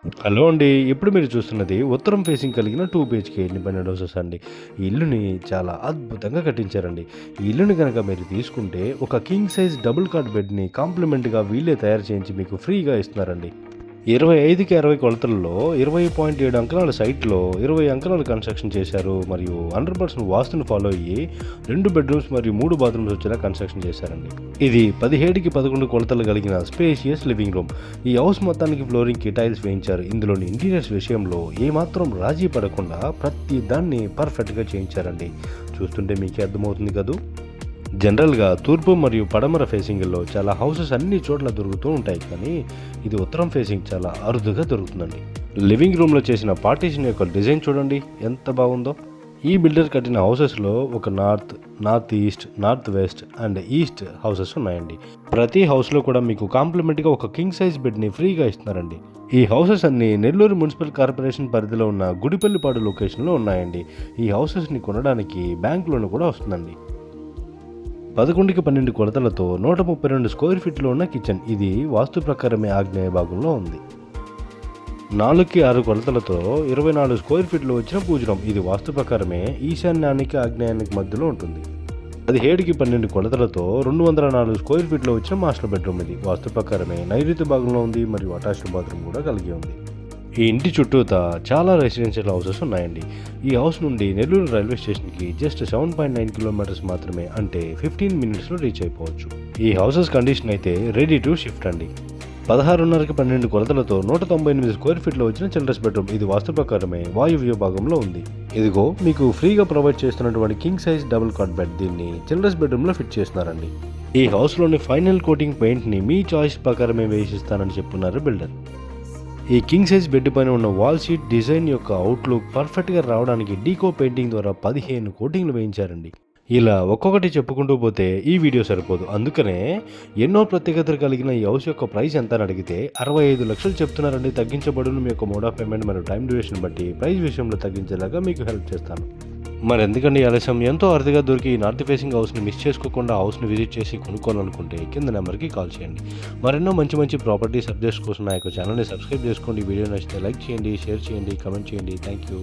Hello అండి. ఇప్పుడు మీరు చూస్తున్నది ఉత్తరం ఫేసింగ్ కలిగిన 2 బీహెచ్‌కే ఇండిపెండెంట్ హౌసెస్ అండి. ఈ ఇల్లుని చాలా అద్భుతంగా కట్టించారండి. ఈ ఇల్లుని గనక మీరు తీసుకుంటే ఒక కింగ్ సైజ్ డబుల్ కాట్ బెడ్‌ని కాంప్లిమెంట్‌గా వీళ్ళే తయారు చేయించి మీకు ఫ్రీగా ఇస్తున్నారండి. 25కి 60 కొలతల్లో 20.7 అంకణాల సైట్‌లో 20 అంకణాలు కన్‌స్ట్రక్షన్ చేశారు. మరియు 100% వాస్తుని ఫాలో అయ్యి 2 బెడ్‌రూమ్స్ మరియు 3 బాత్రూమ్స్ వచ్చేలా కన్‌స్ట్రక్షన్ చేశారండి. ఇది 17కి 11 కొలతలు కలిగిన స్పేషియస్ లివింగ్ రూమ్. ఈ హౌస్ మొత్తానికి ఫ్లోరింగ్‌కి టైల్స్ వేయించారు. ఇందులోని ఇంటీరియర్స్ విషయంలో ఏమాత్రం రాజీ పడకుండా ప్రతి దాన్ని పర్ఫెక్ట్‌గా చేయించారండి. చూస్తుంటే మీకే అర్థమవుతుంది కదూ! జనరల్‌గా తూర్పు మరియు పడమర ఫేసింగ్‌లో చాలా హౌసెస్ అన్ని చోట్ల దొరుకుతూ ఉంటాయి. కానీ ఇది ఉత్తరం ఫేసింగ్ చాలా అరుదుగా దొరుకుతుందండి. లివింగ్ రూమ్‌లో చేసిన పార్టీషన్ యొక్క డిజైన్ చూడండి ఎంత బాగుందో. ఈ బిల్డర్ కట్టిన హౌసెస్‌లో ఒక north, north east, north west and east houses ఉన్నాయండి. ప్రతి హౌస్‌లో కూడా మీకు కాంప్లిమెంట్‌గా ఒక కింగ్ సైజ్ బెడ్‌ని ఫ్రీగా ఇస్తున్నారండి. ఈ హౌసెస్ అన్నీ నెల్లూరు మున్సిపల్ కార్పొరేషన్ పరిధిలో ఉన్న గుడిపల్లిపాడు లొకేషన్‌లో ఉన్నాయండి. ఈ హౌసెస్‌ని కొనడానికి బ్యాంక్ లోన్ కూడా వస్తుందండి. 11కి 12 కొలతలతో 132 స్క్వేర్ ఫీట్లో ఉన్న కిచెన్. ఇది వాస్తు ప్రకారమే ఆగ్నేయ భాగంలో ఉంది. 4కి 6 కొలతలతో 24 స్క్వేర్ ఫీట్లో వచ్చిన పూజ రూమ్. ఇది వాస్తు ప్రకారమే ఈశాన్యానికి ఆగ్నేయానికి మధ్యలో ఉంటుంది. 17కి 12 కొలతలతో 204 స్క్వేర్ ఫీట్లో వచ్చిన మాస్టర్ బెడ్రూమ్. ఇది వాస్తు ప్రకారమే నైరుతి భాగంలో ఉంది మరియు అటాచ్డ్ బాత్రూమ్ కూడా కలిగి ఉంది. ఈ ఇంటి చుట్టూతా చాలా రెసిడెన్షియల్ హౌసెస్ ఉన్నాయండి. ఈ హౌస్ నుండి నెల్లూరు రైల్వే స్టేషన్కి జస్ట్ 7.9 కిలోమీటర్స్ మాత్రమే, అంటే 15 మినిట్స్లో రీచ్ అయిపోవచ్చు. ఈ హౌసెస్ కండిషన్ అయితే రెడీ టు షిఫ్ట్ అండి. 16.5కి 12 కొలతలతో 198 స్క్వేర్ ఫీట్లో వచ్చిన చిల్డ్రన్స్ బెడ్రూమ్. ఇది వాస్తు ప్రకారమే వాయువ్య భాగంలో ఉంది. ఇదిగో మీకు ఫ్రీగా ప్రొవైడ్ చేస్తున్నటువంటి king size double cot bed. దీన్ని చిల్డ్రన్స్ బెడ్రూమ్లో ఫిట్ చేస్తున్నారండి. ఈ హౌస్లోని ఫైనల్ కోటింగ్ పెయింట్ని మీ చాయిస్ ప్రకారమే వేసిస్తానని చెప్తున్నారు బిల్డర్. ఈ కింగ్ సైజ్ బెడ్ పైన ఉన్న వాల్ షీట్ డిజైన్ యొక్క అవుట్లుక్ పర్ఫెక్ట్గా రావడానికి డీకో పెయింటింగ్ ద్వారా 15 కోటింగ్లు వేయించారండి. ఇలా ఒక్కొక్కటి చెప్పుకుంటూ పోతే ఈ వీడియో సరిపోదు. అందుకనే ఎన్నో ప్రత్యేకతలు కలిగిన ఈ హౌస్ యొక్క ప్రైస్ ఎంత అని అడిగితే 65 లక్షలు చెప్తున్నారండి. తగ్గించబడును మీ యొక్క మోడ్ ఆఫ్ పేమెంట్ మరియు టైం డ్యూరేషన్ బట్టి ప్రైస్ విషయంలో తగ్గించేలాగా మీకు హెల్ప్ చేస్తాను. మరి ఎందుకండి ఆలస్యం? ఎంతో అరుదుగా దొరికి ఈ నార్త్ ఫేసింగ్ హౌస్ని మిస్ చేసుకోకుండా హౌస్ని విజిట్ చేసి కొనుక్కోవాలనుకుంటే కింద నెంబర్కి కాల్ చేయండి. మరెన్నో మంచి మంచి ప్రాపర్టీస్ అప్డేట్స్ కోసం నా యొక్క ఛానల్ని సబ్స్క్రైబ్ చేసుకోండి. వీడియో నచ్చితే లైక్ చేయండి, షేర్ చేయండి, కమెంట్ చేయండి. Thank you.